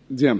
جی ہم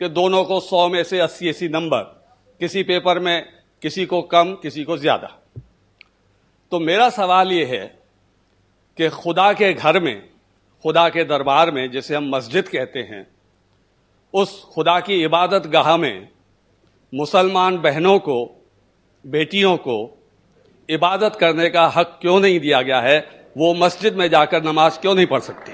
کہ دونوں کو 100 میں سے 80 نمبر، کسی پیپر میں کسی کو کم کسی کو زیادہ. تو میرا سوال یہ ہے کہ خدا کے گھر میں، خدا کے دربار میں، جسے ہم مسجد کہتے ہیں، اس خدا کی عبادت گاہ میں مسلمان بہنوں کو، بیٹیوں کو عبادت کرنے کا حق کیوں نہیں دیا گیا ہے؟ وہ مسجد میں جا کر نماز کیوں نہیں پڑھ سکتی؟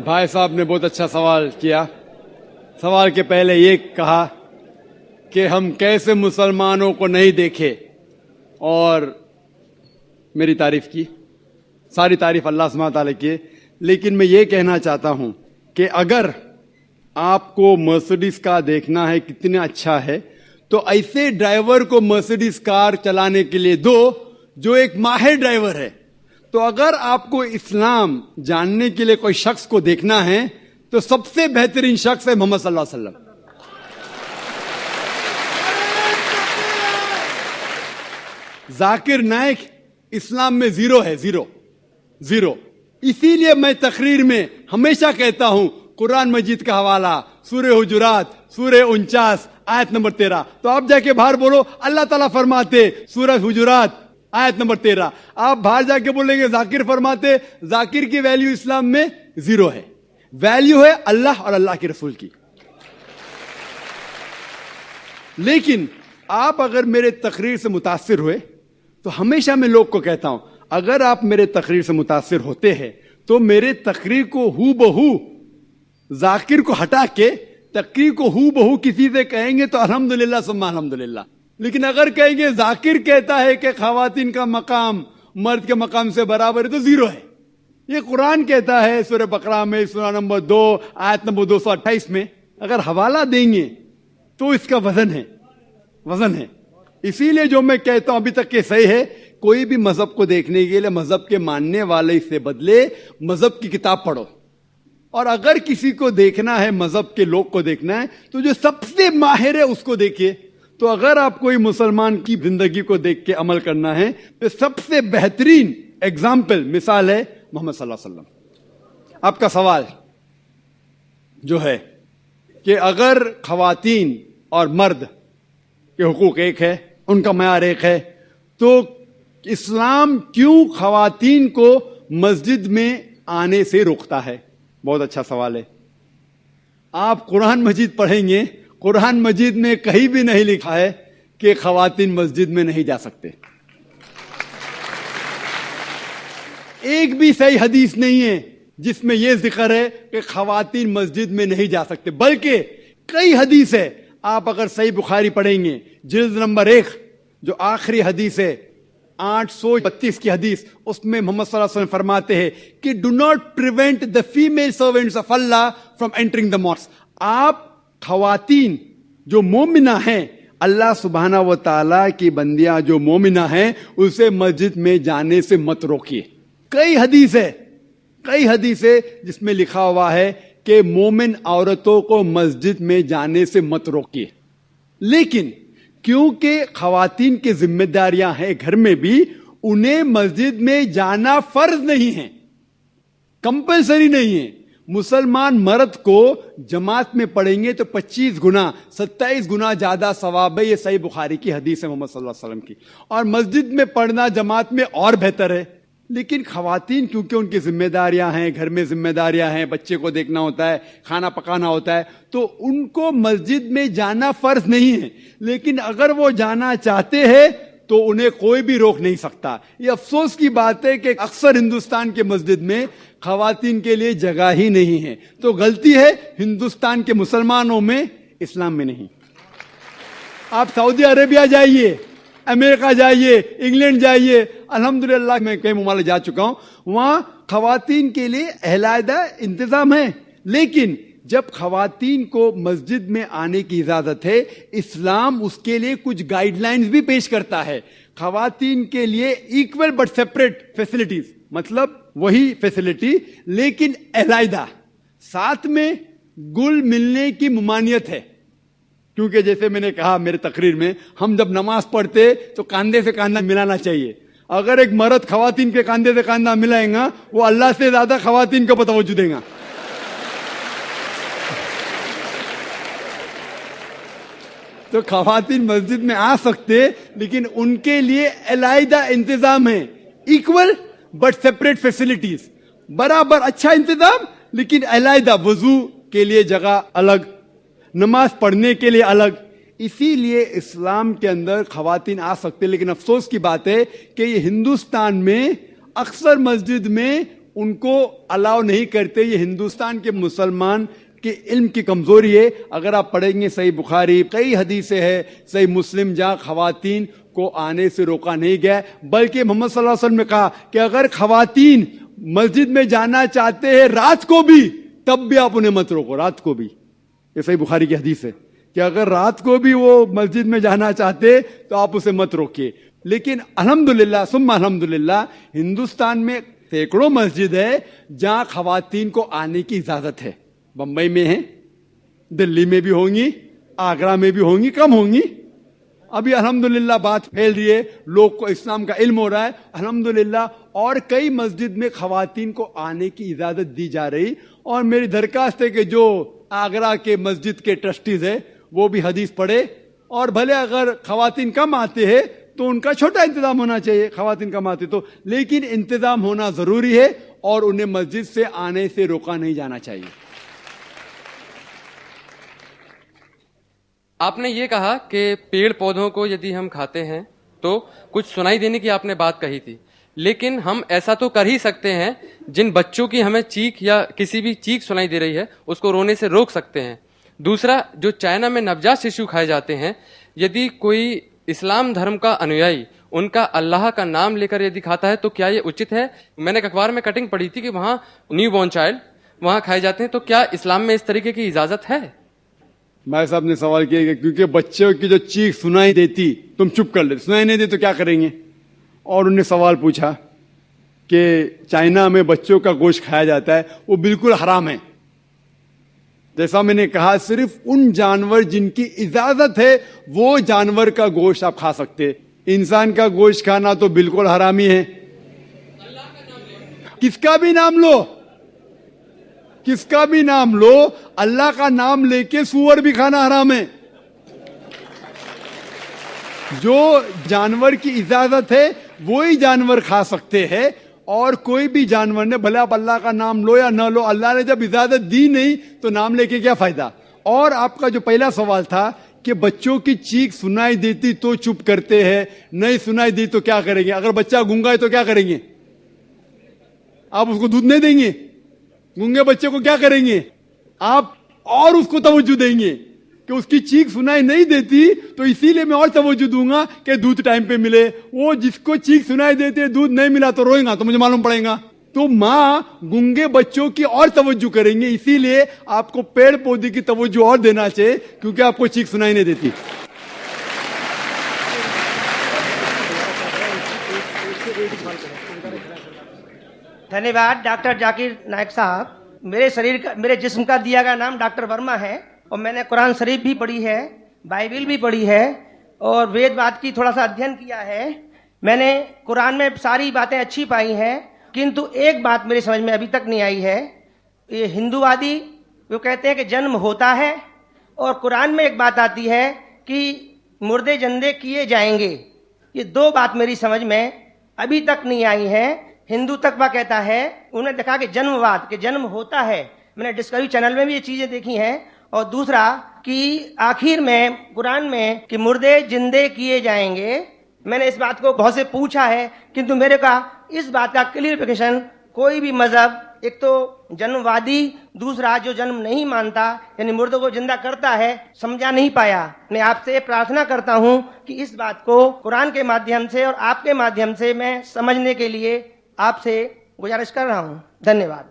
بھائی صاحب نے بہت اچھا سوال کیا. سوال کے پہلے یہ کہا کہ ہم کیسے مسلمانوں کو نہیں دیکھے، اور میری تعریف کی. ساری تعریف اللہ سبحانہ تعالیٰ کی ہے، لیکن میں یہ کہنا چاہتا ہوں کہ اگر آپ کو مرسڈیز کار دیکھنا ہے کتنا اچھا ہے، تو ایسے ڈرائیور کو مرسڈیز کار چلانے کے لیے دو جو ایک ماہر ڈرائیور ہے. تو اگر آپ کو اسلام جاننے کے لیے کوئی شخص کو دیکھنا ہے تو سب سے بہترین شخص ہے محمد صلی اللہ علیہ وسلم. ذاکر نائک اسلام میں زیرو ہے، زیرو. اسی لیے میں تقریر میں ہمیشہ کہتا ہوں قرآن مجید کا حوالہ، سورہ حجرات، سورہ 49 آیت نمبر 13. تو آپ جا کے باہر بولو اللہ تعالیٰ فرماتے سورہ حجرات آیت نمبر 13. آپ باہر جا کے بولیں گے ذاکر فرماتے. ذاکر کی ویلیو اسلام میں زیرو ہے. ویلیو ہے اللہ اور اللہ کے رسول کی. لیکن آپ اگر میرے تقریر سے متاثر ہوئے تو ہمیشہ میں لوگ کو کہتا ہوں اگر آپ میرے تقریر سے متاثر ہوتے ہیں تو میرے تقریر کو ہو بہو ذاکر کو ہٹا کے تقریر کو ہو بہو کسی سے کہیں گے تو الحمدللہ ثم الحمدللہ. لیکن اگر کہیں گے ذاکر کہتا ہے کہ خواتین کا مقام مرد کے مقام سے برابر ہے تو زیرو ہے. یہ قرآن کہتا ہے سورہ بقرہ میں سورہ نمبر 2 آیت نمبر 228 میں. اگر حوالہ دیں گے تو اس کا وزن ہے. اسی لیے جو میں کہتا ہوں ابھی تک کہ صحیح ہے، کوئی بھی مذہب کو دیکھنے کے لیے مذہب کے ماننے والے سے بدلے مذہب کی کتاب پڑھو. اور اگر کسی کو دیکھنا ہے، مذہب کے لوگ کو دیکھنا ہے، تو جو سب سے ماہر ہے اس کو دیکھیے. تو اگر آپ کوئی مسلمان کی زندگی کو دیکھ کے عمل کرنا ہے تو سب سے بہترین ایگزامپل، مثال ہے محمد صلی اللہ علیہ وسلم. آپ کا سوال جو ہے کہ اگر خواتین اور مرد کے حقوق ایک ہے، ان کا معیار ایک ہے، تو اسلام کیوں خواتین کو مسجد میں آنے سے روکتا ہے؟ بہت اچھا سوال ہے. آپ قرآن مجید پڑھیں گے، قرآن مجید میں کہیں بھی نہیں لکھا ہے کہ خواتین مسجد میں نہیں جا سکتے. ایک بھی صحیح حدیث نہیں ہے جس میں یہ ذکر ہے کہ خواتین مسجد میں نہیں جا سکتے، بلکہ کئی حدیث ہے. آپ اگر صحیح بخاری پڑھیں گے جلد نمبر 1 جو آخری حدیث ہے 832 کی حدیث، اس میں محمد صلی اللہ علیہ وسلم فرماتے ہیں کہ do not prevent the female servants of Allah from entering the mosque. آپ خواتین جو مومنہ ہیں، اللہ سبحانہ و تعالیٰ کی بندیاں جو مومنہ ہیں، اسے مسجد میں جانے سے مت روکیے. کئی حدیث ہے جس میں لکھا ہوا ہے کہ مومن عورتوں کو مسجد میں جانے سے مت روکیے. لیکن کیونکہ خواتین کی ذمہ داریاں ہیں گھر میں بھی، انہیں مسجد میں جانا فرض نہیں ہے، کمپلسری نہیں ہے. مسلمان مرد کو جماعت میں پڑھیں گے تو 25 گنا 27 گنا زیادہ ثواب ہے. یہ صحیح بخاری کی حدیث ہے محمد صلی اللہ علیہ وسلم کی. اور مسجد میں پڑھنا جماعت میں اور بہتر ہے. لیکن خواتین کیونکہ ان کی ذمہ داریاں ہیں، گھر میں ذمہ داریاں ہیں، بچے کو دیکھنا ہوتا ہے، کھانا پکانا ہوتا ہے، تو ان کو مسجد میں جانا فرض نہیں ہے. لیکن اگر وہ جانا چاہتے ہیں تو انہیں کوئی بھی روک نہیں سکتا. یہ افسوس کی بات ہے کہ اکثر ہندوستان کے مسجد میں خواتین کے لیے جگہ ہی نہیں ہے. تو غلطی ہے ہندوستان کے مسلمانوں میں، اسلام میں نہیں. آپ سعودی عربیہ جائیے، امریکہ جائیے، انگلینڈ جائیے، الحمدللہ میں کئی ممالک جا چکا ہوں، وہاں خواتین کے لیے علیحدہ انتظام ہے. لیکن جب خواتین کو مسجد میں آنے کی اجازت ہے، اسلام اس کے لیے کچھ گائیڈ لائنز بھی پیش کرتا ہے. خواتین کے لیے ایکول بٹ سیپریٹ فیسلٹیز، مطلب وہی فیسلٹی لیکن علیحدہ، ساتھ میں گل ملنے کی ممانعت ہے. کیونکہ جیسے میں نے کہا میرے تقریر میں، ہم جب نماز پڑھتے تو کاندھے سے کاندھا ملانا چاہیے. اگر ایک مرد خواتین کے کاندھے سے کاندھا ملائے گا وہ اللہ سے زیادہ خواتین کو توجہ دے گا. تو خواتین مسجد میں آ سکتے لیکن ان کے لیے علیحدہ انتظام ہے, ایکول بٹ سیپریٹ فیسلٹیز, برابر اچھا انتظام لیکن علیحدہ, وضو کے لیے جگہ الگ, نماز پڑھنے کے لیے الگ. اسی لیے اسلام کے اندر خواتین آ سکتے, لیکن افسوس کی بات ہے کہ یہ ہندوستان میں اکثر مسجد میں ان کو الاؤ نہیں کرتے. یہ ہندوستان کے مسلمان کہ علم کی کمزوری ہے. اگر آپ پڑھیں گے صحیح بخاری, کئی حدیثیں ہیں, صحیح مسلم, جہاں خواتین کو آنے سے روکا نہیں گیا, بلکہ محمد صلی اللہ علیہ وسلم نے کہا کہ اگر خواتین مسجد میں جانا چاہتے ہیں رات کو بھی, تب بھی آپ انہیں مت روکو, رات کو بھی. یہ صحیح بخاری کی حدیث ہے کہ اگر رات کو بھی وہ مسجد میں جانا چاہتے تو آپ اسے مت روکیے. لیکن الحمدللہ ثم الحمدللہ ہندوستان میں سینکڑوں مسجد ہے جہاں خواتین کو آنے کی اجازت ہے. بمبئی میں ہیں, دلی میں بھی ہوں گی, آگرہ میں بھی ہوں گی, کم ہوں گی. ابھی الحمدللہ بات پھیل رہی ہے, لوگ کو اسلام کا علم ہو رہا ہے الحمدللہ, اور کئی مسجد میں خواتین کو آنے کی اجازت دی جا رہی. اور میری درخواست ہے کہ جو آگرہ کے مسجد کے ٹرسٹیز ہیں وہ بھی حدیث پڑھے, اور بھلے اگر خواتین کم آتے ہیں تو ان کا چھوٹا انتظام ہونا چاہیے, خواتین کم آتے تو, لیکن انتظام ہونا ضروری ہے اور انہیں مسجد سے آنے سے روکا نہیں جانا چاہیے. آپ نے یہ کہا کہ پیڑ پودوں کو یدی ہم کھاتے ہیں تو کچھ سنائی دینے کی آپ نے بات کہی تھی, لیکن ہم ایسا تو کر ہی سکتے ہیں جن بچوں کی ہمیں چیخ یا کسی بھی چیخ سنائی دے رہی ہے اس کو رونے سے روک سکتے ہیں. دوسرا, جو چائنا میں نوجات ششو کھائے جاتے ہیں, یدی کوئی اسلام دھرم کا انویائی ان کا اللہ کا نام لے کر یدی کھاتا ہے تو کیا یہ اچت ہے؟ میں نے ایک اخبار میں کٹنگ پڑھی تھی کہ وہاں نیو بورن چائلڈ وہاں کھائے جاتے ہیں, تو کیا اسلام میں اس طریقے کی اجازت ہے؟ بھائی صاحب نے سوال کیا کہ کیونکہ بچوں کی جو چیخ سنائی دیتی تم چپ کر لیتے, سنائی نہیں دی تو کیا کریں گے. اور انہیں سوال پوچھا کہ چائنا میں بچوں کا گوشت کھایا جاتا ہے, وہ بالکل حرام ہے. جیسا میں نے کہا, صرف ان جانور جن کی اجازت ہے وہ جانور کا گوشت آپ کھا سکتے, انسان کا گوشت کھانا تو بالکل حرامی ہے. کس کا بھی نام لو, کس کا بھی نام لو, اللہ کا نام لے کے سور بھی کھانا حرام ہے. جو جانور کی اجازت ہے وہی جانور کھا سکتے ہیں, اور کوئی بھی جانور نے, بھلے آپ اللہ کا نام لو یا نہ لو, اللہ نے جب اجازت دی نہیں تو نام لے کے کیا فائدہ. اور آپ کا جو پہلا سوال تھا کہ بچوں کی چیخ سنائی دیتی تو چپ کرتے ہیں, نہیں سنائی دی تو کیا کریں گے. اگر بچہ گونگا ہے تو کیا کریں گے, آپ اس کو دودھ نہیں دیں گے. گونگے بچے کو کیا کریں گے آپ, اور اس کو توجہ دیں گے کہ اس کی چیخ سنائی نہیں دیتی تو اسی لیے میں اور توجہ دوں گا کہ دودھ ٹائم پہ ملے. وہ جس کو چیخ سنائی دیتی ہے دودھ نہیں ملا تو روئے گا, تو مجھے معلوم پڑے گا. تو ماں گونگے بچوں کی اور توجہ کریں گے, اسی لیے آپ کو پیڑ پودے کی توجہ اور دینا چاہیے کیونکہ آپ کو چیخ سنائی نہیں دیتی. دھنیہ واد ڈاکٹر ذاکر نائک صاحب. میرے جسم کا دیا گیا نام ڈاکٹر ورما ہے, اور میں نے قرآن شریف بھی پڑھی ہے, بائبل بھی پڑھی ہے, اور وید واد کی تھوڑا سا ادھین کیا ہے. میں نے قرآن میں ساری باتیں اچھی پائی ہیں, کنتو ایک بات میری سمجھ میں ابھی تک نہیں آئی ہے. یہ ہندووادی وہ کہتے ہیں کہ جنم ہوتا ہے, اور قرآن میں ایک بات آتی ہے کہ مردے زندے کیے جائیں گے. یہ دو بات میری سمجھ میں ابھی تک نہیں آئی ہیں. ہندو تقویٰ کہتا ہے, انہوں نے دیکھا کہ جنم واد, کہ جنم ہوتا ہے. میں نے ڈسکوری چینل میں بھی یہ چیزیں دیکھی ہیں. اور دوسرا کہ آخر میں قرآن میں کہ مردے زندے کیے جائیں گے. میں نے اس بات کو بہت سے پوچھا ہے, کنتو میرے کا اس بات کا کلیئرفیکیشن کوئی بھی مذہب, ایک تو جنم وادی, دوسرا جو جنم نہیں مانتا یعنی مردوں کو زندہ کرتا ہے, سمجھا نہیں پایا. میں آپ سے پرارتھنا کرتا ہوں کہ اس بات کو قرآن کے مادھیم سے اور آپ کے مادھیم سے میں سمجھنے کے لیے آپ سے گزارش کر رہا ہوں. دھنیہ واد.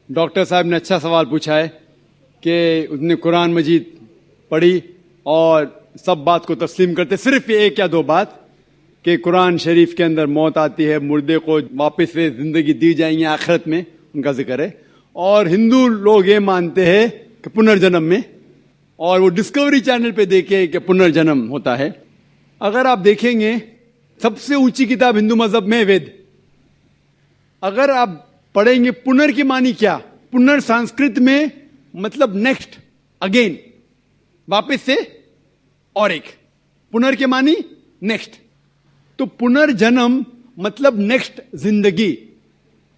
ڈاکٹر صاحب نے اچھا سوال پوچھا ہے کہ اس نے قرآن مجید پڑھی اور سب بات کو تسلیم کرتے, صرف یہ ایک یا دو بات کہ قرآن شریف کے اندر موت آتی ہے, مردے کو واپس سے زندگی دی جائیں گی آخرت میں, ان کا ذکر ہے. اور ہندو لوگ یہ مانتے ہیں کہ پنرجنم میں, اور وہ ڈسکوری چینل پہ دیکھے کہ پنرجنم ہوتا ہے. اگر آپ دیکھیں گے سب سے اونچی کتاب ہندو مذہب میں وید. اگر آپ پڑھیں گے پنر کی معنی کیا, پنر سنسکرت میں مطلب نیکسٹ, اگین, واپس سے اور ایک, پنر کے معنی نیکسٹ. تو پنر جنم مطلب نیکسٹ زندگی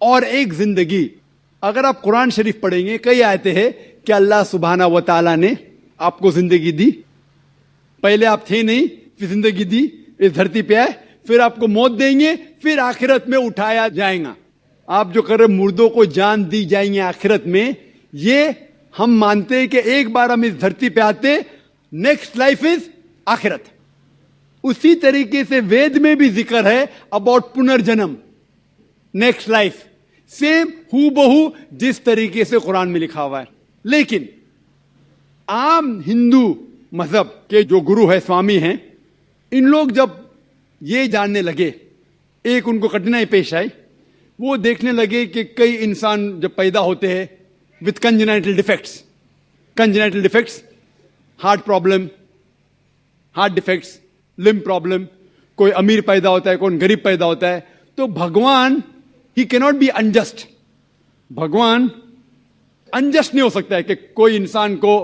اور ایک زندگی. اگر آپ قرآن شریف پڑھیں گے کئی آیتیں ہیں کہ اللہ سبحانہ و تعالیٰ نے آپ کو زندگی دی, پہلے آپ تھے نہیں, پھر زندگی دی, اس دھرتی پہ آئے, پھر آپ کو موت دیں گے, پھر آخرت میں اٹھایا جائے گا. آپ جو کر رہے مردوں کو جان دی جائیں گے آخرت میں, یہ ہم مانتے ہیں کہ ایک بار ہم اس دھرتی پہ آتے, نیکسٹ لائف از آخرت. اسی طریقے سے وید میں بھی ذکر ہے اباؤٹ پنرجنم, نیکسٹ لائف, سیم ہو بہو جس طریقے سے قرآن میں لکھا ہوا ہے. لیکن عام ہندو مذہب کے جو گرو ہے, سوامی ہیں, ان لوگ جب یہ جاننے لگے, ایک ان کو کٹھنائی پیش آئی, وہ دیکھنے لگے کہ کئی انسان جب پیدا ہوتے ہیں with congenital defects, heart problem, heart defects, limb problem, کوئی امیر پیدا ہوتا ہے, کوئی غریب پیدا ہوتا ہے, تو بھگوان ہی کینٹ بی انجسٹ. بھگوان انجسٹ نہیں ہو سکتا ہے کہ کوئی انسان کو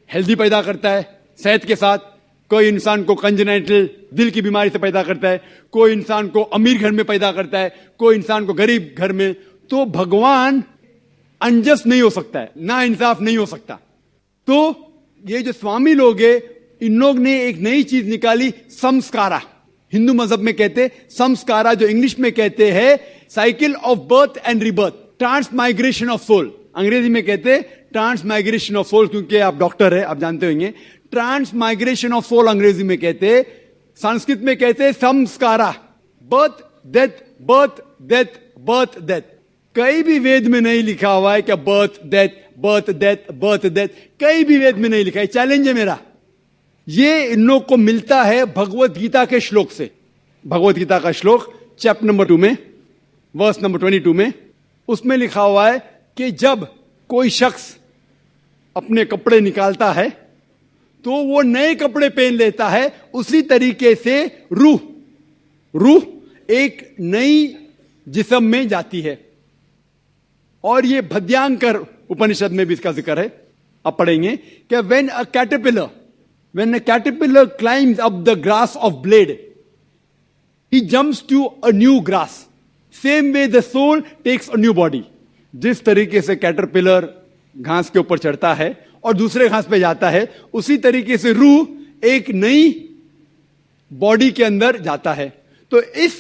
ہیلدی پیدا کرتا ہے صحت کے ساتھ, کوئی انسان کو کنجنائٹل دل کی بیماری سے پیدا کرتا ہے, کوئی انسان کو امیر گھر میں پیدا کرتا ہے, کوئی انسان کو غریب گھر میں. تو بھگوان انجسٹ نہیں ہو سکتا ہے, نا انصاف نہیں ہو سکتا. تو یہ جو سوامی لوگ ہیں, ان لوگ نے ایک نئی چیز نکالی, سمسکارا. ہندو مذہب میں کہتے سمسکارا, جو انگلش میں کہتے ہیں cycle of birth and rebirth, transmigration of soul. انگریزی میں کہتے ٹرانس مائگریشن آف سول, کیونکہ آپ ڈاکٹر ہیں, آپ جانتے ہوں گے. ٹرانس مائگریشن آف سول انگریزی میں کہتے, سنسکرت میں کہتے samskara, birth death, birth death, birth death. کہیں بھی وید میں نہیں لکھا ہوا ہے کہ birth death, birth death, birth death, کہیں بھی وید میں نہیں لکھا ہے. چیلنج ہے میرا. یہ ان لوگ کو ملتا ہے بھگوت گیتا کے شلوک سے. بھگوت گیتا کا شلوک چیپٹر نمبر 2 میں, ورس نمبر 22 میں, اس میں لکھا ہوا ہے کہ جب کوئی شخص اپنے کپڑے نکالتا ہے تو وہ نئے کپڑے پہن لیتا ہے. اسی طریقے سے روح ایک نئی جسم میں جاتی ہے. اور یہ بھدیانکر اپنشد میں بھی اس کا ذکر ہے, آپ پڑھیں گے کہ when a caterpillar climbs up the grass of blade, he jumps to a new grass. Same way the soul takes a new body. جس طریقے سے کیٹرپلر گھاس کے اوپر چڑھتا ہے اور دوسرے گھاس پہ جاتا ہے, اسی طریقے سے روح ایک نئی باڈی کے اندر جاتا ہے. تو اس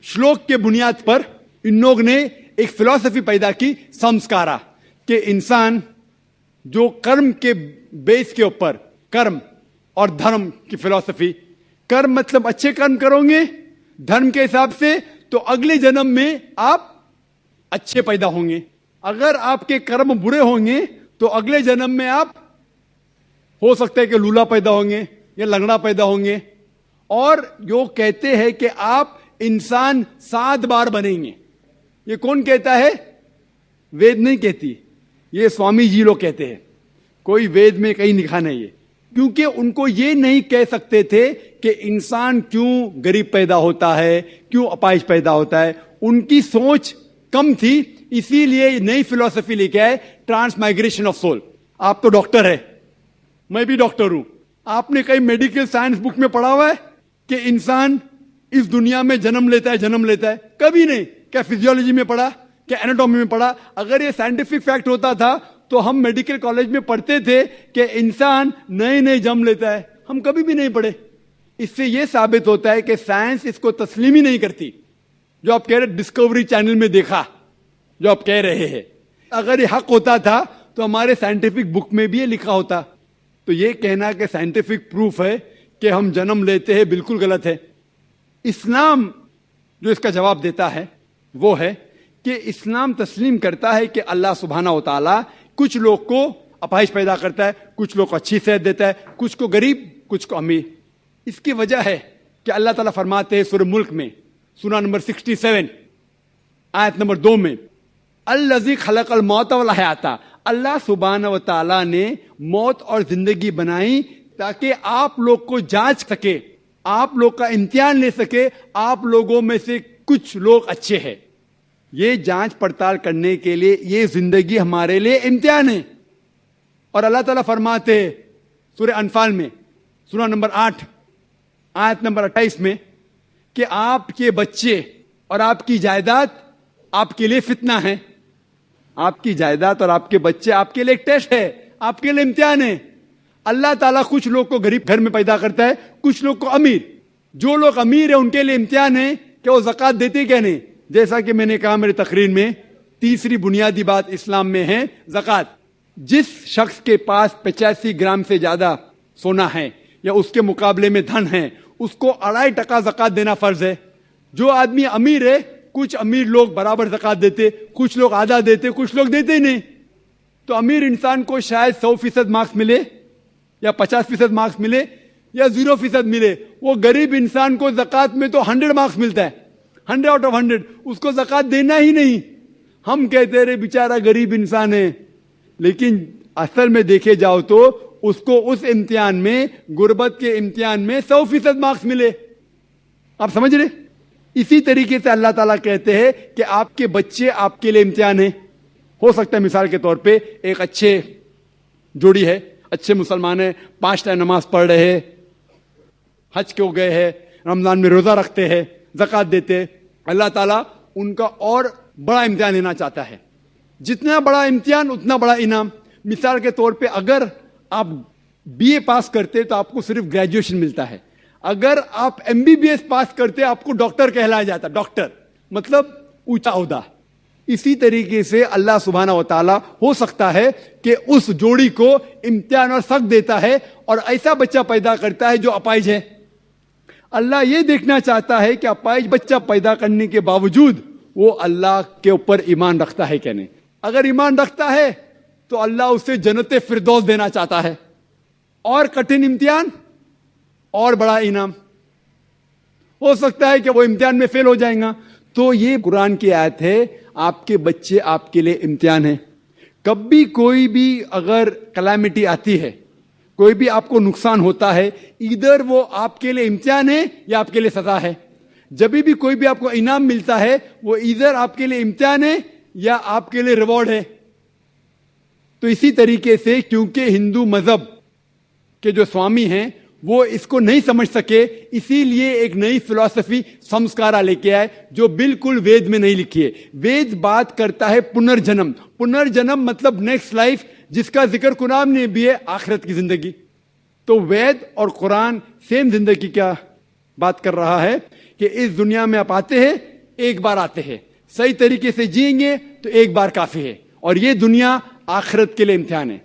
شلوک کے بنیاد پر ان لوگ نے ایک فلسفی پیدا کی, سمسکارا, کہ انسان جو کرم کے بیس کے اوپر, کرم اور دھرم کی فلسفی, کرم مطلب اچھے کرم کرو گے دھرم کے حساب سے تو اگلے جنم میں آپ اچھے پیدا ہوں گے. اگر آپ کے کرم برے ہوں گے تو اگلے جنم میں آپ ہو سکتا ہے کہ لولا پیدا ہوں گے یا لنگڑا پیدا ہوں گے. اور جو کہتے ہیں کہ آپ انسان 7 بار بنیں گے, یہ کون کہتا ہے؟ وید نہیں کہتی, یہ سوامی جی لوگ کہتے ہیں. کوئی وید میں کہیں لکھا نہیں ہے, کیونکہ ان کو یہ نہیں کہہ سکتے تھے کہ انسان کیوں غریب پیدا ہوتا ہے, کیوں اپائش پیدا ہوتا ہے. ان کی سوچ کم تھی, اسی لیے نئی فلسفی لے کے آئے, ٹرانس مائگریشن آف سول. آپ تو ڈاکٹر ہے, میں بھی ڈاکٹر ہوں. آپ نے کئی میڈیکل سائنس بک میں پڑھا ہوا ہے کہ انسان اس دنیا میں جنم لیتا ہے؟ کبھی نہیں. کیا فزیولوجی میں پڑھا, کیا ایناٹومی میں پڑھا؟ اگر یہ سائنٹیفک فیکٹ ہوتا تھا تو ہم میڈیکل کالج میں پڑھتے تھے کہ انسان نئے جنم لیتا ہے. ہم کبھی بھی نہیں پڑھے. اس سے یہ ثابت ہوتا ہے کہ سائنس اس کو تسلیم ہی نہیں کرتی. جو آپ کہہ رہے ڈسکوری چینل میں دیکھا, جو آپ کہہ رہے ہیں, اگر یہ حق ہوتا تھا تو ہمارے سائنٹیفک بک میں بھی یہ لکھا ہوتا. تو یہ کہنا کہ سائنٹیفک پروف ہے کہ ہم جنم لیتے ہیں, بالکل غلط ہے. اسلام جو اس کا جواب دیتا ہے وہ ہے کہ اسلام تسلیم کرتا ہے کہ اللہ سبحانہ و تعالیٰ کچھ لوگ کو اپائش پیدا کرتا ہے, کچھ لوگ کو اچھی صحت دیتا ہے, کچھ کو غریب, کچھ کو امیر. اس کی وجہ ہے کہ اللہ تعالیٰ فرماتے ہیں سورہ ملک میں, سورہ نمبر 67 آیت نمبر 2 میں, الذی خلق الموت والحیات, اللہ سبحانہ و تعالیٰ نے موت اور زندگی بنائی تاکہ آپ لوگ کو جانچ سکے, آپ لوگ کا امتحان لے سکے آپ لوگوں میں سے کچھ لوگ اچھے ہیں. یہ جانچ پڑتال کرنے کے لیے یہ زندگی ہمارے لیے امتحان ہے. اور اللہ تعالیٰ فرماتے ہیں سورہ انفال میں سورہ نمبر 8 آیت نمبر 28 میں کہ آپ کے بچے اور آپ کی جائیداد آپ کے لیے فتنہ ہے. آپ کی جائیداد اور آپ کے بچے آپ کے لیے ایک ٹیسٹ ہے, آپ کے لیے امتحان ہے. اللہ تعالیٰ کچھ لوگ کو غریب گھر میں پیدا کرتا ہے, کچھ لوگ کو امیر. جو لوگ امیر ہیں ان کے لیے امتحان ہے کہ وہ زکوٰۃ دیتے کیا نہیں. جیسا کہ میں نے کہا میری تقریر میں, تیسری بنیادی بات اسلام میں ہے زکوٰۃ. جس شخص کے پاس 85 گرام سے زیادہ سونا ہے یا اس کے مقابلے میں دھن ہے, اس کو 2.5% زکوٰۃ دینا فرض ہے. جو آدمی امیر ہے, کچھ امیر لوگ برابر زکوٰۃ دیتے, کچھ لوگ آدھا دیتے, کچھ لوگ دیتے ہی نہیں. تو امیر انسان کو شاید 100% مارکس ملے یا 50% مارکس ملے یا 0% ملے. وہ غریب انسان کو زکوٰۃ میں تو 100 مارکس ملتا ہے, 100 آؤٹ آف 100. اس کو زکوٰۃ دینا ہی نہیں. ہم کہتے رہے بیچارہ غریب انسان ہے, لیکن اصل میں دیکھے جاؤ تو اس کو اس امتحان میں, غربت کے امتحان میں 100% مارکس ملے. آپ سمجھ رہے؟ اسی طریقے سے اللہ تعالیٰ کہتے ہیں کہ آپ کے بچے آپ کے لیے امتحان ہے. ہو سکتا ہے مثال کے طور پہ ایک اچھے جوڑی ہے, اچھے مسلمان ہیں, 5 ٹائم نماز پڑھ رہے ہیں, حج کو گئے ہیں, رمضان میں روزہ رکھتے ہیں, زکوٰۃ دیتے. اللہ تعالیٰ ان کا اور بڑا امتحان لینا چاہتا ہے. جتنا بڑا امتحان اتنا بڑا انعام. مثال کے طور پہ اگر آپ BA پاس کرتے تو آپ کو صرف گریجویشن ملتا ہے. اگر آپ MBBS پاس کرتے آپ کو ڈاکٹر کہلایا جاتا. ڈاکٹر مطلب اونچا عہدہ. اسی طریقے سے اللہ سبحانہ و تعالیٰ ہو سکتا ہے کہ اس جوڑی کو امتحان اور سخت دیتا ہے اور ایسا بچہ پیدا کرتا ہے جو اپائج ہے. اللہ یہ دیکھنا چاہتا ہے کہ اپائج بچہ پیدا کرنے کے باوجود وہ اللہ کے اوپر ایمان رکھتا ہے کہ نہیں. اگر ایمان رکھتا ہے تو اللہ اسے جنت فردوس دینا چاہتا ہے. اور کٹھن امتحان اور بڑا انعام. ہو سکتا ہے کہ وہ امتحان میں فیل ہو جائیں گا. تو یہ قرآن کی آیت ہے, آپ کے بچے آپ کے لیے امتحان ہے. کبھی کوئی بھی اگر کلیمٹی آتی ہے, کوئی بھی آپ کو نقصان ہوتا ہے, ادھر وہ آپ کے لیے امتحان ہے یا آپ کے لیے سزا ہے. جب بھی کوئی بھی آپ کو انعام ملتا ہے وہ ادھر آپ کے لیے امتحان ہے یا آپ کے لیے ریوارڈ ہے. تو اسی طریقے سے کیونکہ ہندو مذہب کے جو سوامی ہیں وہ اس کو نہیں سمجھ سکے, اسی لیے ایک نئی فلسفی سمسکارا لے کے آئے جو بالکل وید میں نہیں لکھی ہے. وید بات کرتا ہے پنرجنم. پنرجنم مطلب نیکسٹ لائف, جس کا ذکر قرآن نے بھی ہے, آخرت کی زندگی. تو وید اور قرآن سیم زندگی کا بات کر رہا ہے کہ اس دنیا میں آپ آتے ہیں, ایک بار آتے ہیں, صحیح طریقے سے جئیں گے تو ایک بار کافی ہے, اور یہ دنیا آخرت کے لیے امتحان ہے.